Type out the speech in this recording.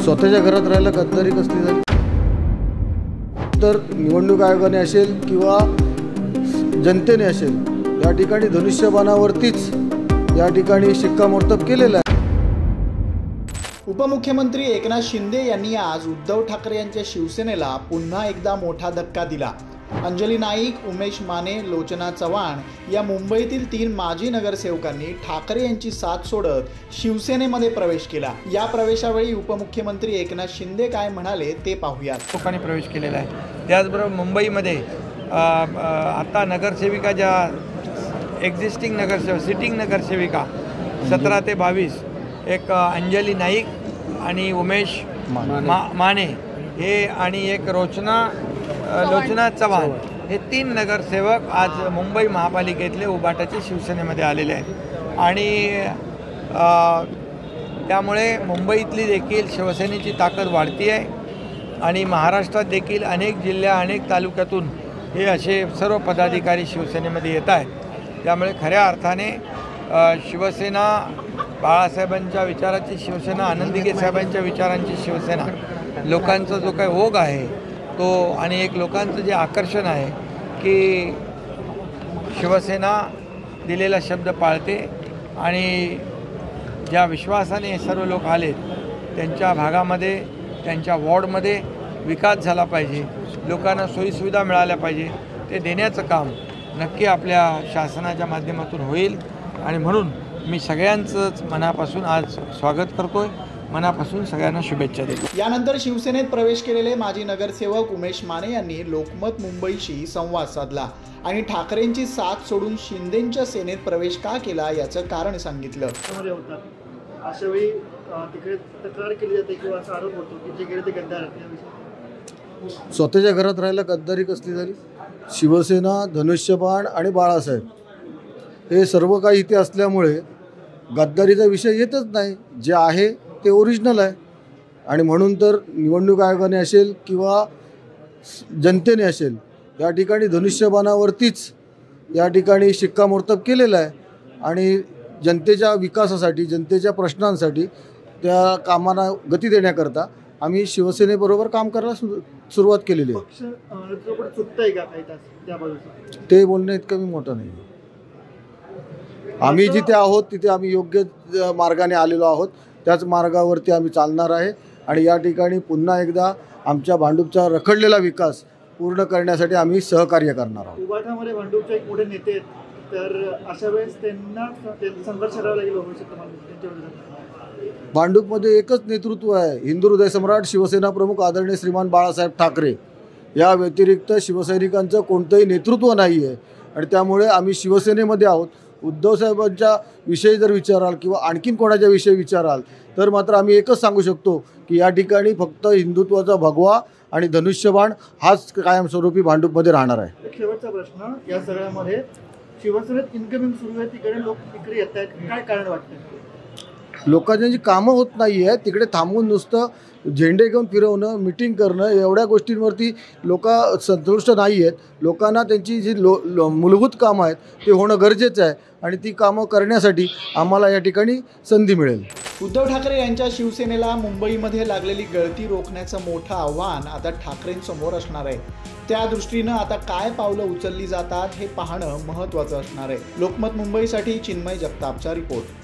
स्वतःच्या घरात राहायला गद्दारी कसली झाली तर निवडणूक आयोगाने असेल किंवा जनतेने असेल या ठिकाणी धनुष्यबाणावरतीच या ठिकाणी शिक्कामोर्तब केलेलं आहे। उपमुख्यमंत्री एकनाथ शिंदे यांनी आज उद्धव ठाकरे यांच्या शिवसेनेला पुन्हा एकदा मोठा धक्का दिला। अंजली नाईक, उमेश माने, लोचना चव्हाण या मुंबईतील 3 माजी नगरसेवकांनी ठाकरे यांची साथ सोडत शिवसेनेमध्ये प्रवेश केला। या प्रवेशावेळी उपमुख्यमंत्री एकनाथ शिंदे काय म्हणाले ते पाहूयात। लोकांनी प्रवेश केलेला आहे। त्याचबरोबर मुंबईमध्ये आता नगरसेविका ज्या एक्झिस्टिंग सिटिंग नगरसेविका 17 ते 22 एक अंजली नाईक आणि उमेश माने हे आणि एक लोचना चव्हाण हे 3 नगरसेवक आज मुंबई महापालिकेतले उभाटाचे शिवसेनेमध्ये आलेले आहेत आणि त्यामुळे मुंबईतली देखील शिवसेनेची ताकद वाढती आहे आणि महाराष्ट्रात देखील अनेक जिल्ह्या अनेक तालुक्यातून हे असे सर्व पदाधिकारी शिवसेनेमध्ये येत आहेत। त्यामुळे खऱ्या अर्थाने शिवसेना बाळासाहेबांच्या विचाराची शिवसेना, आनंदीगे साहेबांच्या विचारांची शिवसेना, लोकांचा जो काही ओघ आहे तो आणि एक लोकांचं जे आकर्षण आहे की शिवसेना दिलेला शब्द पाळते आणि ज्या विश्वासाने हे सर्व लोक आलेत त्यांच्या भागामध्ये त्यांच्या वॉर्डमध्ये विकास झाला पाहिजे, लोकांना सोयीसुविधा मिळाल्या पाहिजे, ते देण्याचं काम नक्की आपल्या शासनाच्या माध्यमातून होईल आणि म्हणून मी सगळ्यांचंच मनापासून आज स्वागत करतोय, मनापासून सगळ्यांना शुभेच्छा देतो। यानंतर शिवसेनेत प्रवेश केलेले माजी नगरसेवक उमेश माने यांनी लोकमत मुंबईशी संवाद साधला आणि ठाकरेंची साथ सोडून शिंदेंच्या सेनेत प्रवेश का केला याचं कारण सांगितलं। अशा वेळी तिकडे तक्रार केली जाते किंवा असा आरोप होतो की जे गेले ते गद्दार आहेत। स्वतःच्या घरात राहायला गद्दारी कसली झाली? शिवसेना, धनुष्यबाण आणि बाळासाहेब हे सर्व काही इथे असल्यामुळे गद्दारीचा विषय येतच नाही। जे आहे ते ओरिजिनल आहे आणि म्हणून तर निवडणूक आयोगाने असेल किंवा जनतेने असेल या ठिकाणी धनुष्यबाणावरतीच या ठिकाणी शिक्कामोर्तब केलेलं आहे आणि जनतेच्या विकासासाठी, जनतेच्या प्रश्नांसाठी त्या कामांना गती देण्याकरता आम्ही शिवसेनेबरोबर काम करायला सुरुवात केलेली आहे। ते बोलणं इतकं मी मोठं नाही। आम्ही जिथे आहोत तिथे आम्ही योग्य मार्गाने आलेलो आहोत, त्याच मार्गावरती आम्ही चालणार आहे आणि या ठिकाणी पुन्हा एकदा आमच्या भांडूपचा रखडलेला विकास पूर्ण करण्यासाठी आम्ही सहकार्य करणार आहोत। उभाटामध्ये भांडूपचे एक मोठे नेते आहेत, तर अशा वेळेस त्यांना संघर्ष करावा लागेल त्यांच्या भांडूपमध्ये एकच नेतृत्व आहे, हिंदू हृदय सम्राट शिवसेना प्रमुख आदरणीय श्रीमान बाळासाहेब ठाकरे। या व्यतिरिक्त शिवसैनिकांचं कोणतंही नेतृत्व नाही आहे आणि त्यामुळे आम्ही शिवसेनेमध्ये आहोत। उद्धव साहेबांच्या विषयी जर विचाराल किंवा आणखीन कोणाच्या विषयी विचाराल तर मात्र आम्ही एकच सांगू शकतो की या ठिकाणी फक्त हिंदुत्वाचा भगवा आणि धनुष्यबाण हाच कायमस्वरूपी भांडूपमध्ये राहणार आहे। एक शेवटचा प्रश्न, या सगळ्यामध्ये शिवसेनेत इन्कमिंग सुरू आहे, तिकडे लोक इकडे येत आहेत, काय कारण वाटतं? लोकांची कामं होत नाही आहे, तिकडे थांबून नुसतं झेंडे घेऊन फिरवणं, मिटिंग करणं एवढ्या गोष्टींवरती लोक संतुष्ट नाही आहेत। लोकांना त्यांची जी मूलभूत कामं आहेत ते होणं गरजेचं आहे आणि ती कामं करण्यासाठी आम्हाला या ठिकाणी संधी मिळेल। उद्धव ठाकरे यांच्या शिवसेनेला मुंबईमध्ये लागलेली गळती रोखण्याचं मोठं आव्हान आता ठाकरेंसमोर असणार आहे। त्या दृष्टीनं आता काय पावलं उचलली जातात हे पाहणं महत्त्वाचं असणार आहे। लोकमत मुंबईसाठी चिन्मय जगतापचा रिपोर्ट।